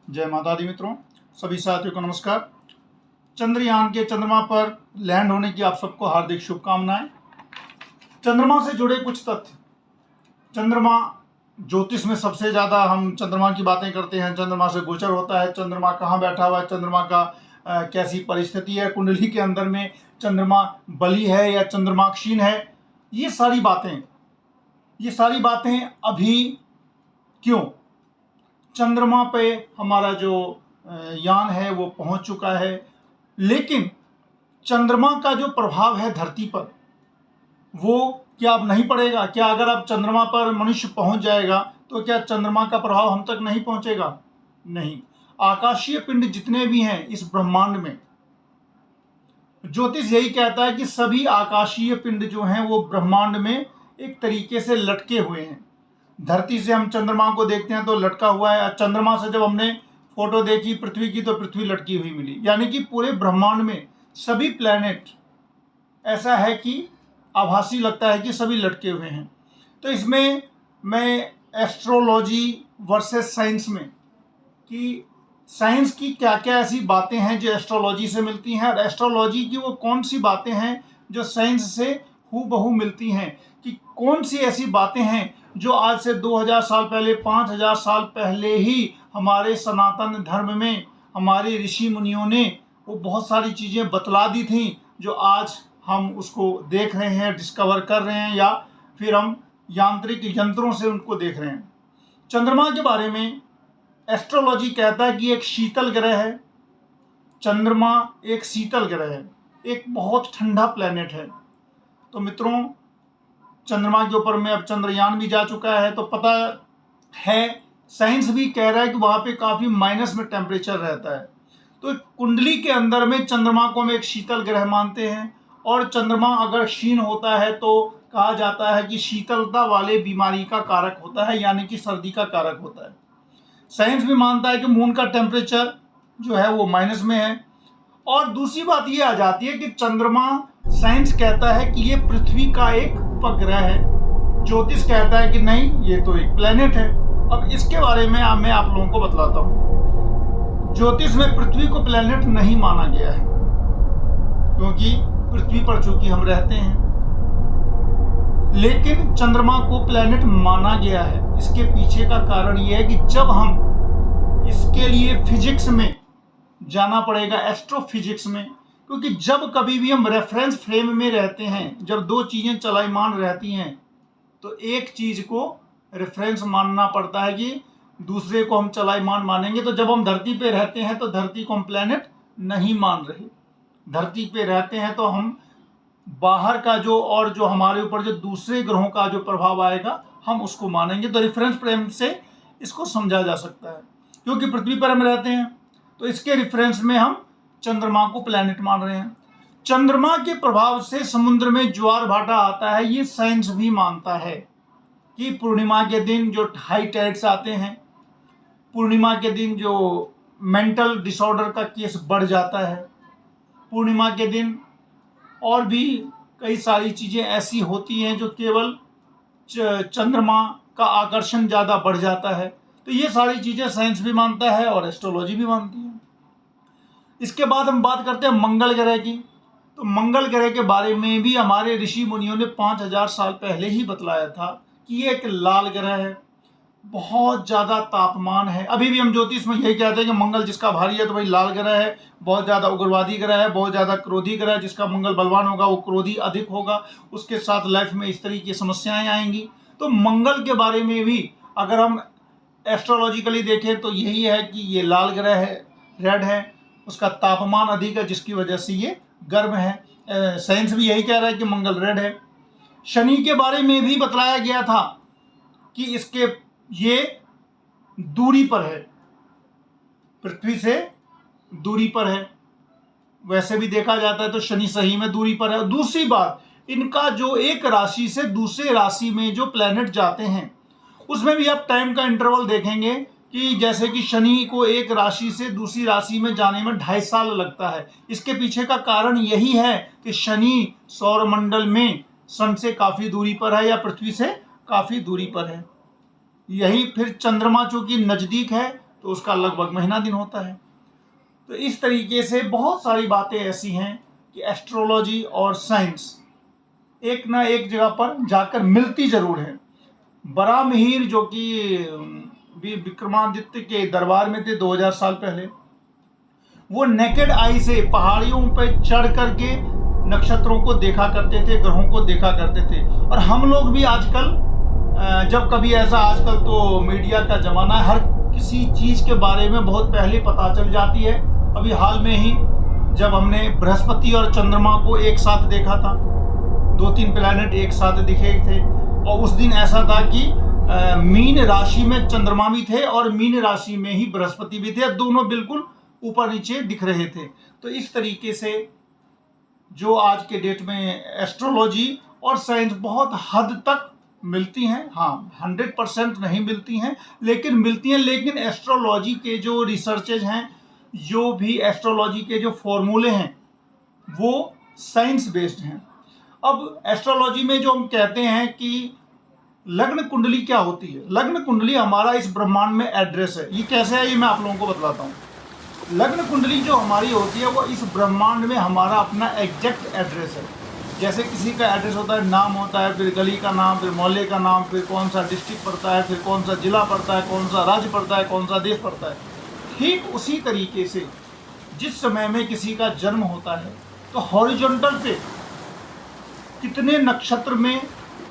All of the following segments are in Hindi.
जय माता दी मित्रों, सभी साथियों को नमस्कार। चंद्रयान के चंद्रमा पर लैंड होने की आप सबको हार्दिक शुभकामनाएं। चंद्रमा से जुड़े कुछ तथ्य। चंद्रमा ज्योतिष में सबसे ज़्यादा हम चंद्रमा की बातें करते हैं। चंद्रमा से गोचर होता है, चंद्रमा कहाँ बैठा हुआ है, चंद्रमा का कैसी परिस्थिति है, कुंडली के अंदर में चंद्रमा बली है या चंद्रमा क्षीण है। ये सारी बातें अभी क्यों? चंद्रमा पे हमारा जो यान है वो पहुंच चुका है, लेकिन चंद्रमा का जो प्रभाव है धरती पर वो क्या अब नहीं पड़ेगा? क्या अगर अब चंद्रमा पर मनुष्य पहुंच जाएगा तो क्या चंद्रमा का प्रभाव हम तक नहीं पहुंचेगा? नहीं। आकाशीय पिंड जितने भी हैं इस ब्रह्मांड में, ज्योतिष यही कहता है कि सभी आकाशीय पिंड जो हैं वो ब्रह्मांड में एक तरीके से लटके हुए हैं। धरती से हम चंद्रमा को देखते हैं तो लटका हुआ है, चंद्रमा से जब हमने फोटो देखी पृथ्वी की तो पृथ्वी लटकी हुई मिली। यानी कि पूरे ब्रह्मांड में सभी प्लैनेट ऐसा है कि आभासी लगता है कि सभी लटके हुए हैं। तो इसमें मैं एस्ट्रोलॉजी वर्सेस साइंस में कि साइंस की क्या क्या ऐसी बातें हैं जो एस्ट्रोलॉजी से मिलती हैं, और एस्ट्रोलॉजी की वो कौन सी बातें हैं जो साइंस से हूबहू मिलती हैं, कि कौन सी ऐसी बातें हैं जो आज से 2000 साल पहले, 5000 साल पहले ही हमारे सनातन धर्म में हमारे ऋषि मुनियों ने वो बहुत सारी चीज़ें बतला दी थी, जो आज हम उसको देख रहे हैं, डिस्कवर कर रहे हैं, या फिर हम यांत्रिक यंत्रों से उनको देख रहे हैं। चंद्रमा के बारे में एस्ट्रोलॉजी कहता है कि एक शीतल ग्रह है। चंद्रमा एक शीतल ग्रह है, एक बहुत ठंडा प्लेनेट है। तो मित्रों, चंद्रमा के ऊपर में अब चंद्रयान भी जा चुका है, तो पता है साइंस भी कह रहा है कि वहाँ पे काफ़ी माइनस में टेम्परेचर रहता है। तो कुंडली के अंदर में चंद्रमा को हम एक शीतल ग्रह मानते हैं, और चंद्रमा अगर क्षीण होता है तो कहा जाता है कि शीतलता वाले बीमारी का कारक होता है, यानी कि सर्दी का कारक होता है। साइंस भी मानता है कि मून का टेम्परेचर जो है वो माइनस में है। और दूसरी बात ये आ जाती है कि चंद्रमा, साइंस कहता है कि ये पृथ्वी का एक उपग्रह है, ज्योतिष कहता है कि नहीं, ये तो एक प्लेनेट है। अब इसके बारे में मैं आप लोगों को बतलाता हूँ। ज्योतिष में पृथ्वी को प्लेनेट नहीं माना गया है, क्योंकि पृथ्वी पर चूंकि हम रहते हैं, लेकिन चंद्रमा को प्लेनेट माना गया है। इसके पीछे का कारण यह है कि जब हम इसके लिए फिजिक्स में जाना पड़ेगा, एस्ट्रोफिजिक्स में, क्योंकि जब कभी भी हम रेफरेंस फ्रेम में रहते हैं, जब दो चीज़ें चलायमान रहती हैं तो एक चीज़ को रेफरेंस मानना पड़ता है कि दूसरे को हम चलायमान मानेंगे। तो जब हम धरती पे रहते हैं तो धरती को हम प्लेनेट नहीं मान रहे। धरती पे रहते हैं तो हम बाहर का जो हमारे ऊपर जो दूसरे ग्रहों का जो प्रभाव आएगा हम उसको मानेंगे। तो रेफरेंस फ्रेम से इसको समझा जा सकता है, क्योंकि पृथ्वी पर हम रहते हैं तो इसके रेफरेंस में हम चंद्रमा को प्लेनेट मान रहे हैं। चंद्रमा के प्रभाव से समुद्र में ज्वार भाटा आता है, ये साइंस भी मानता है कि पूर्णिमा के दिन जो हाई टाइड्स आते हैं, पूर्णिमा के दिन जो मेंटल डिसऑर्डर का केस बढ़ जाता है, पूर्णिमा के दिन और भी कई सारी चीज़ें ऐसी होती हैं जो केवल चंद्रमा का आकर्षण ज़्यादा बढ़ जाता है। तो ये सारी चीज़ें साइंस भी मानता है और एस्ट्रोलॉजी भी मानती है। इसके बाद हम बात करते हैं मंगल ग्रह की। तो मंगल ग्रह के बारे में भी हमारे ऋषि मुनियों ने 5000 साल पहले ही बतलाया था कि ये एक लाल ग्रह है, बहुत ज़्यादा तापमान है। अभी भी हम ज्योतिष में यही कहते हैं कि मंगल जिसका भारी है तो भाई लाल ग्रह है, बहुत ज़्यादा उग्रवादी ग्रह है, बहुत ज़्यादा क्रोधी ग्रह है। जिसका मंगल बलवान होगा वो क्रोधी अधिक होगा, उसके साथ लाइफ में इस तरीके की समस्याएं आएंगी। तो मंगल के बारे में भी अगर हम एस्ट्रोलॉजिकली देखें तो यही है कि ये लाल ग्रह है, रेड है, उसका तापमान अधिक है जिसकी वजह से ये गर्म है। साइंस भी यही कह रहा है कि मंगल रेड है। शनि के बारे में भी बतलाया गया था कि ये दूरी पर है, पृथ्वी से दूरी पर है। वैसे भी देखा जाता है तो शनि सही में दूरी पर है। दूसरी बात, इनका जो एक राशि से दूसरे राशि में जो प्लेनेट जाते हैं उसमें भी आप टाइम का इंटरवल देखेंगे कि जैसे कि शनि को एक राशि से दूसरी राशि में जाने में 2.5 साल लगता है। इसके पीछे का कारण यही है कि शनि सौरमंडल में सन से काफ़ी दूरी पर है या पृथ्वी से काफ़ी दूरी पर है। यही फिर चंद्रमा चूंकि नज़दीक है तो उसका लगभग महीना दिन होता है। तो इस तरीके से बहुत सारी बातें ऐसी हैं कि एस्ट्रोलॉजी और साइंस एक ना एक जगह पर जाकर मिलती जरूर है। बराहमिहिर जो कि विक्रमादित्य के दरबार में थे 2000 साल पहले, वो नेकेड आई से पहाड़ियों पर चढ़ करके नक्षत्रों को देखा करते थे, ग्रहों को देखा करते थे। और हम लोग भी आजकल जब कभी ऐसा, आजकल तो मीडिया का ज़माना है, हर किसी चीज़ के बारे में बहुत पहले पता चल जाती है। अभी हाल में ही जब हमने बृहस्पति और चंद्रमा को एक साथ देखा था, 2-3 प्लैनेट एक साथ दिखे थे, और उस दिन ऐसा था कि मीन राशि में चंद्रमा भी थे और मीन राशि में ही बृहस्पति भी थे, दोनों बिल्कुल ऊपर नीचे दिख रहे थे। तो इस तरीके से जो आज के डेट में एस्ट्रोलॉजी और साइंस बहुत हद तक मिलती हैं। हाँ, 100% नहीं मिलती हैं, लेकिन मिलती हैं। लेकिन एस्ट्रोलॉजी के जो रिसर्चेज हैं, जो भी एस्ट्रोलॉजी के जो फॉर्मूले हैं, वो साइंस बेस्ड हैं। अब एस्ट्रोलॉजी में जो हम कहते हैं कि लग्न कुंडली क्या होती है, लग्न कुंडली हमारा इस ब्रह्मांड में एड्रेस है। ये कैसे है, ये मैं आप लोगों को बतलाता हूँ। लग्न कुंडली जो हमारी होती है वो इस ब्रह्मांड में हमारा अपना एग्जैक्ट एड्रेस है। जैसे किसी का एड्रेस होता है, नाम होता है, फिर गली का नाम, फिर मोहल्ले का नाम, फिर कौन सा डिस्ट्रिक्ट पड़ता है, फिर कौन सा जिला पड़ता है, कौन सा राज्य पड़ता है, कौन सा देश पड़ता है। ठीक उसी तरीके से जिस समय में किसी का जन्म होता है तो हॉरिजॉन्टल पे कितने नक्षत्र में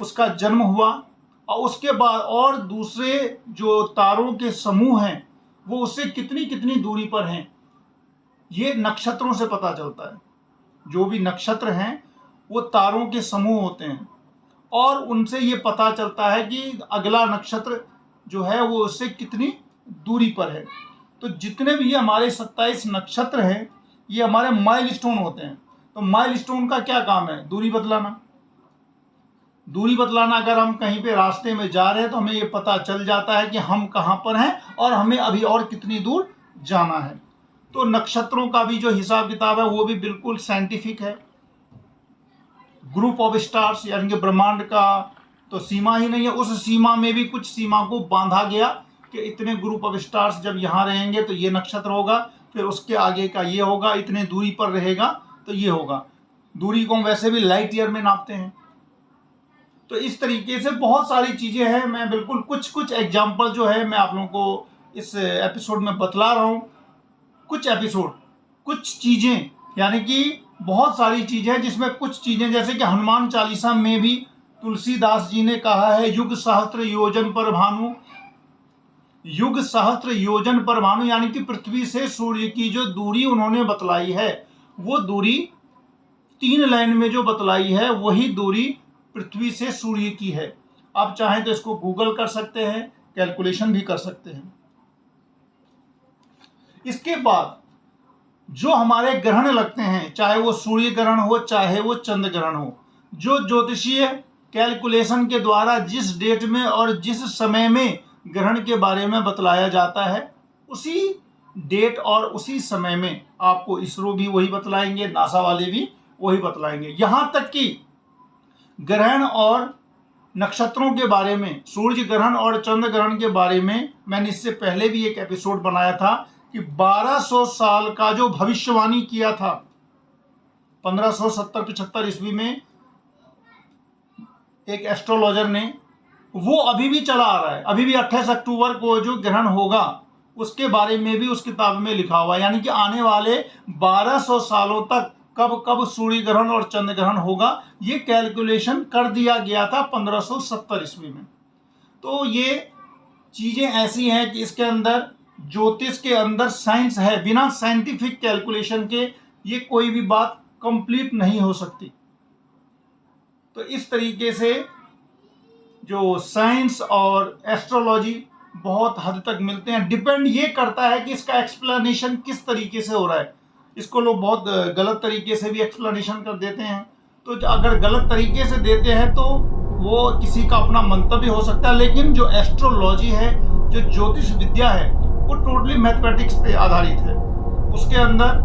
उसका जन्म हुआ, और उसके बाद और दूसरे जो तारों के समूह हैं वो उससे कितनी कितनी दूरी पर हैं, ये नक्षत्रों से पता चलता है। जो भी नक्षत्र हैं वो तारों के समूह होते हैं, और उनसे ये पता चलता है कि अगला नक्षत्र जो है वो उससे कितनी दूरी पर है। तो जितने भी हमारे 27 नक्षत्र हैं ये हमारे माइलस्टोन होते हैं। तो माइलस्टोन का क्या काम है, दूरी बतलाना। दूरी बतलाना, अगर हम कहीं पे रास्ते में जा रहे हैं तो हमें ये पता चल जाता है कि हम कहाँ पर हैं और हमें अभी और कितनी दूर जाना है। तो नक्षत्रों का भी जो हिसाब किताब है वो भी बिल्कुल साइंटिफिक है। ग्रुप ऑफ स्टार्स यानी कि ब्रह्मांड का तो सीमा ही नहीं है, उस सीमा में भी कुछ सीमा को बांधा गया कि इतने ग्रुप ऑफ स्टार्स जब यहाँ रहेंगे तो ये नक्षत्र होगा, फिर उसके आगे का ये होगा, इतने दूरी पर रहेगा तो ये होगा। दूरी को हम वैसे भी लाइट ईयर में नापते हैं। तो इस तरीके से बहुत सारी चीज़ें हैं। मैं बिल्कुल कुछ एग्जाम्पल जो है मैं आप लोगों को इस एपिसोड में बतला रहा हूँ। कुछ चीज़ें यानी कि बहुत सारी चीज़ें हैं, जिसमें कुछ चीज़ें जैसे कि हनुमान चालीसा में भी तुलसीदास जी ने कहा है युग सहस्त्र योजन पर भानु। युग सहस्त्र योजन पर भानु यानी कि पृथ्वी से सूर्य की जो दूरी उन्होंने बतलाई है वो दूरी 3 लाइन में जो बतलाई है वही दूरी पृथ्वी से सूर्य की है। आप चाहें तो इसको गूगल कर सकते हैं, कैलकुलेशन भी कर सकते हैं। इसके बाद जो हमारे ग्रहण लगते हैं, चाहे वो सूर्य ग्रहण हो चाहे वो चंद्र ग्रहण हो, जो ज्योतिषीय कैलकुलेशन के द्वारा जिस डेट में और जिस समय में ग्रहण के बारे में बतलाया जाता है, उसी डेट और उसी समय में आपको इसरो भी वही बतलाएंगे, नासा वाले भी वही बतलाएंगे। यहाँ तक कि ग्रहण और नक्षत्रों के बारे में, सूर्य ग्रहण और चंद्र ग्रहण के बारे में मैंने इससे पहले भी एक एपिसोड बनाया था कि 1200 साल का जो भविष्यवाणी किया था 1570-75 ईस्वी में एक एस्ट्रोलॉजर ने, वो अभी भी चला आ रहा है। अभी भी 28 अक्टूबर को जो ग्रहण होगा उसके बारे में भी उस किताब में लिखा हुआ है, यानी कि आने वाले 1200 सालों तक कब कब सूर्य ग्रहण और चंद्र ग्रहण होगा ये कैलकुलेशन कर दिया गया था 1570 ईस्वी में। तो ये चीज़ें ऐसी हैं कि इसके अंदर ज्योतिष के अंदर साइंस है। बिना साइंटिफिक कैलकुलेशन के ये कोई भी बात कंप्लीट नहीं हो सकती। तो इस तरीके से जो साइंस और एस्ट्रोलॉजी बहुत हद तक मिलते हैं। डिपेंड ये करता है कि इसका एक्सप्लेनेशन किस तरीके से हो रहा है। इसको लोग बहुत गलत तरीके से भी एक्सप्लेनेशन कर देते हैं। तो अगर गलत तरीके से देते हैं तो वो किसी का अपना मंतव्य हो सकता है, लेकिन जो एस्ट्रोलॉजी है, जो ज्योतिष विद्या है, वो टोटली मैथमेटिक्स पे आधारित है। उसके अंदर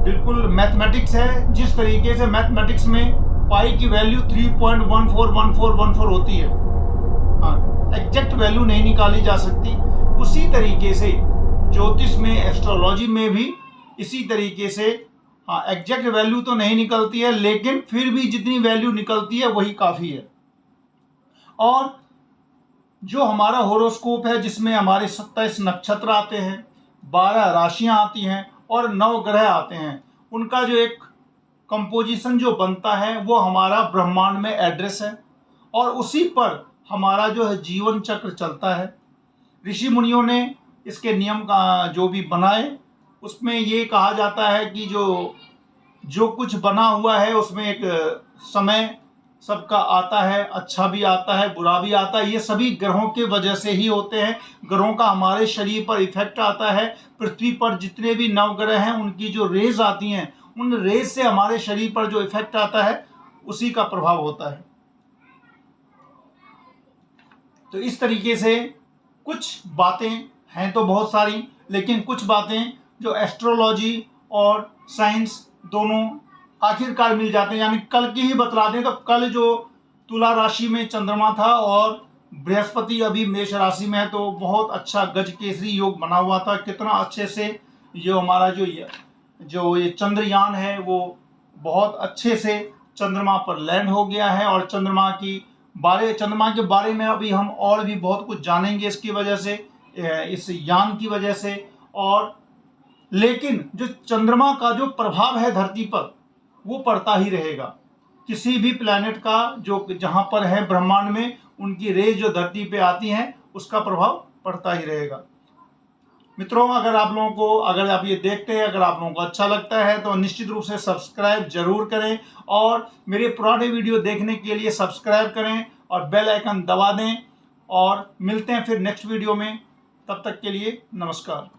बिल्कुल मैथमेटिक्स है। जिस तरीके से मैथमेटिक्स में पाई की वैल्यू 3.141414 होती है, हाँ, एग्जैक्ट वैल्यू नहीं निकाली जा सकती। उसी तरीके से ज्योतिष में, एस्ट्रोलॉजी में भी इसी तरीके से, हाँ एग्जैक्ट वैल्यू तो नहीं निकलती है, लेकिन फिर भी जितनी वैल्यू निकलती है वही काफ़ी है। और जो हमारा होरोस्कोप है, जिसमें हमारे 27 नक्षत्र आते हैं, 12 राशियां आती हैं और 9 ग्रह आते हैं, उनका जो एक कंपोजिशन जो बनता है वो हमारा ब्रह्मांड में एड्रेस है, और उसी पर हमारा जो है जीवन चक्र चलता है। ऋषि मुनियों ने इसके नियम का जो भी बनाए, उसमें ये कहा जाता है कि जो कुछ बना हुआ है उसमें एक समय सबका आता है, अच्छा भी आता है, बुरा भी आता है। ये सभी ग्रहों के वजह से ही होते हैं। ग्रहों का हमारे शरीर पर इफेक्ट आता है। पृथ्वी पर जितने भी नवग्रह हैं उनकी जो रेज आती हैं, उन रेज से हमारे शरीर पर जो इफेक्ट आता है उसी का प्रभाव होता है। तो इस तरीके से कुछ बातें हैं तो बहुत सारी, लेकिन कुछ बातें जो एस्ट्रोलॉजी और साइंस दोनों आखिरकार मिल जाते हैं। यानी कल की ही बतला दें तो कल जो तुला राशि में चंद्रमा था और बृहस्पति अभी मेष राशि में है, तो बहुत अच्छा गज केसरी योग बना हुआ था। कितना अच्छे से जो हमारा जो ये चंद्रयान है वो बहुत अच्छे से चंद्रमा पर लैंड हो गया है। और चंद्रमा के बारे में अभी हम और भी बहुत कुछ जानेंगे इसकी वजह से, इस यान की वजह से। और लेकिन जो चंद्रमा का जो प्रभाव है धरती पर वो पड़ता ही रहेगा। किसी भी प्लैनेट का जो जहाँ पर है ब्रह्मांड में, उनकी रेज जो धरती पे आती हैं उसका प्रभाव पड़ता ही रहेगा। मित्रों, अगर आप ये देखते हैं, अगर आप लोगों को अच्छा लगता है तो निश्चित रूप से सब्सक्राइब जरूर करें, और मेरे पुराने वीडियो देखने के लिए सब्सक्राइब करें और बेल आइकन दबा दें। और मिलते हैं फिर नेक्स्ट वीडियो में, तब तक के लिए नमस्कार।